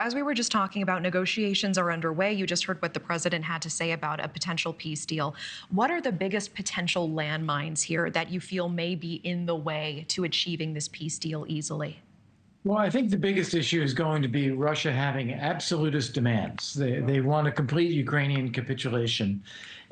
As we were just talking about, negotiations are underway. You just heard what the president had to say about a potential peace deal. What are the biggest potential landmines here that you feel may be in the way to achieving this peace deal easily? Well, I think the biggest issue is going to be Russia having absolutist demands. They want a complete Ukrainian capitulation.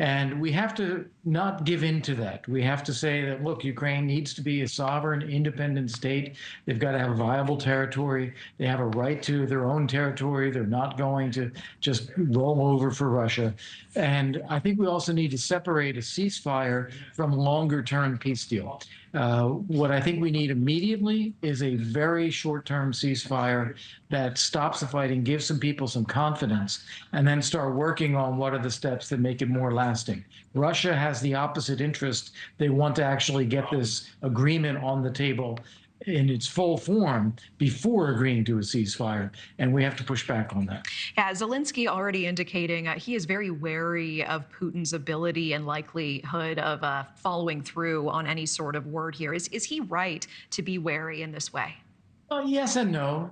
And we have to not give in to that. We have to say that, look, Ukraine needs to be a sovereign, independent state. They've got to have a viable territory. They have a right to their own territory. They're not going to just roll over for Russia. And I think we also need to separate a ceasefire from a longer-term peace deal. What I think we need immediately is a very short-term ceasefire that stops the fighting, gives some people some confidence, and then start working on what are the steps that make it more lasting. Russia has the opposite interest. They want to actually get this agreement on the table in its full form before agreeing to a ceasefire, and we have to push back on that. Yeah, Zelensky already indicating he is very wary of Putin's ability and likelihood of following through on any sort of word here. Is he right to be wary in this way? Well, yes and no.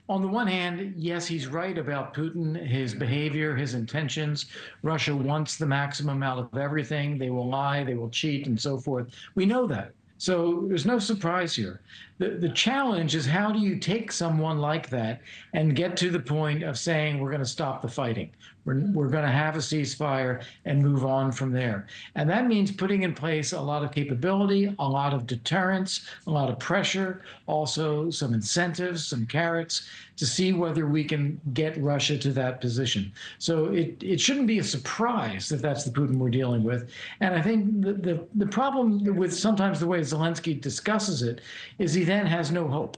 On the one hand, yes, he's right about Putin, his behavior, his intentions. Russia wants the maximum out of everything. They will lie, they will cheat, and so forth. We know that. So there's no surprise here. The challenge is, how do you take someone like that and get to the point of saying we're going to stop the fighting? We're going to have a ceasefire and move on from there. And that means putting in place a lot of capability, a lot of deterrence, a lot of pressure, also some incentives, some carrots to see whether we can get Russia to that position. So it shouldn't be a surprise that that's the Putin we're dealing with. And I think the problem with sometimes the way Zelensky discusses it is he then has no hope.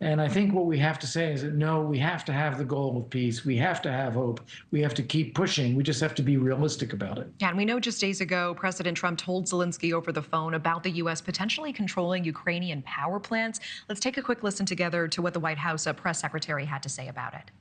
And I think what we have to say is that, no, we have to have the goal of peace. We have to have hope. We have to keep pushing. We just have to be realistic about it. Yeah, and we know just days ago, President Trump told Zelensky over the phone about the U.S. potentially controlling Ukrainian power plants. Let's take a quick listen together to what the White House press secretary had to say about it.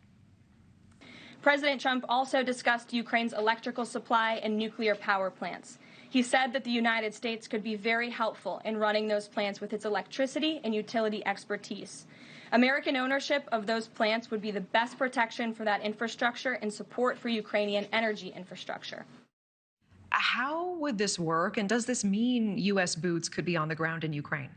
President Trump also discussed Ukraine's electrical supply and nuclear power plants. He said that the United States could be very helpful in running those plants with its electricity and utility expertise. American ownership of those plants would be the best protection for that infrastructure and support for Ukrainian energy infrastructure. How would this work, and does this mean U.S. boots could be on the ground in Ukraine?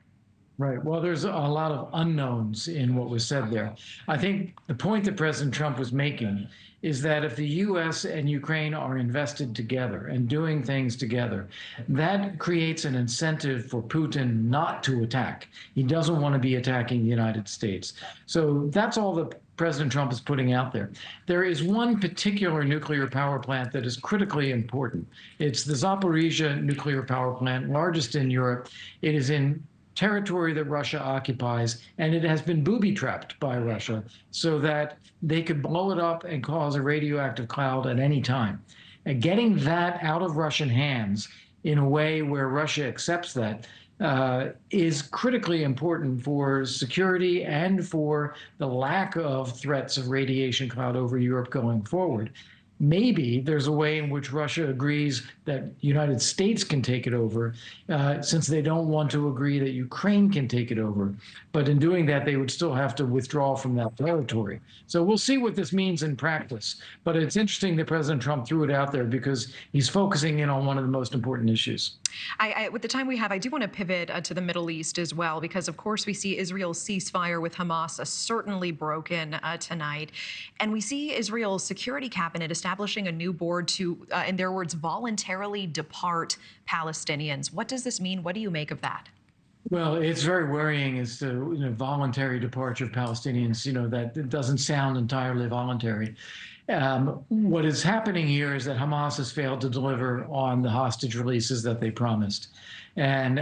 Right. Well, there's a lot of unknowns in what was said there. I think the point that President Trump was making is that if the U.S. and Ukraine are invested together and doing things together, that creates an incentive for Putin not to attack. He doesn't want to be attacking the United States. So that's all that President Trump is putting out there. There is one particular nuclear power plant that is critically important. It's the Zaporizhzhia nuclear power plant, largest in Europe. It is in territory that Russia occupies, and it has been booby-trapped by Russia so that they could blow it up and cause a radioactive cloud at any time. And getting that out of Russian hands in a way where Russia accepts that is critically important for security and for the lack of threats of radiation cloud over Europe going forward. Maybe there's a way in which Russia agrees that the United States can take it over, since they don't want to agree that Ukraine can take it over. But in doing that, they would still have to withdraw from that territory. So we'll see what this means in practice. But it's interesting that President Trump threw it out there because he's focusing in on one of the most important issues. With the time we have, I do want to pivot to the Middle East as well, because, of course, we see Israel's ceasefire with Hamas certainly broken tonight. And we see Israel's security cabinet establishing a new board to, in their words, voluntarily depart Palestinians. What does this mean? What do you make of that? Well, it's very worrying as to voluntary departure of Palestinians. That it doesn't sound entirely voluntary. What is happening here is that Hamas has failed to deliver on the hostage releases that they promised. And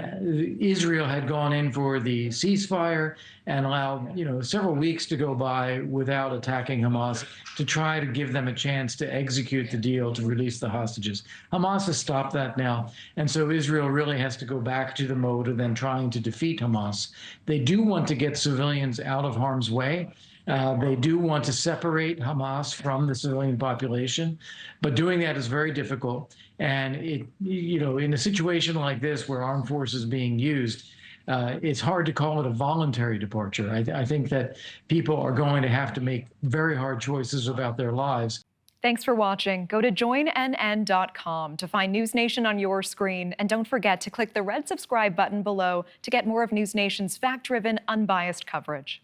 Israel had gone in for the ceasefire and allowed, several weeks to go by without attacking Hamas to try to give them a chance to execute the deal to release the hostages. Hamas has stopped that now. And so Israel really has to go back to the mode of then trying to defeat Hamas. They do want to get civilians out of harm's way. They do want to separate Hamas from the civilian population, but doing that is very difficult. And in a situation like this where armed force is being used, it's hard to call it a voluntary departure. I think that people are going to have to make very hard choices about their lives. Thanks for watching. Go to joinnn.com to find News Nation on your screen. And don't forget to click the red subscribe button below to get more of News Nation's fact-driven, unbiased coverage.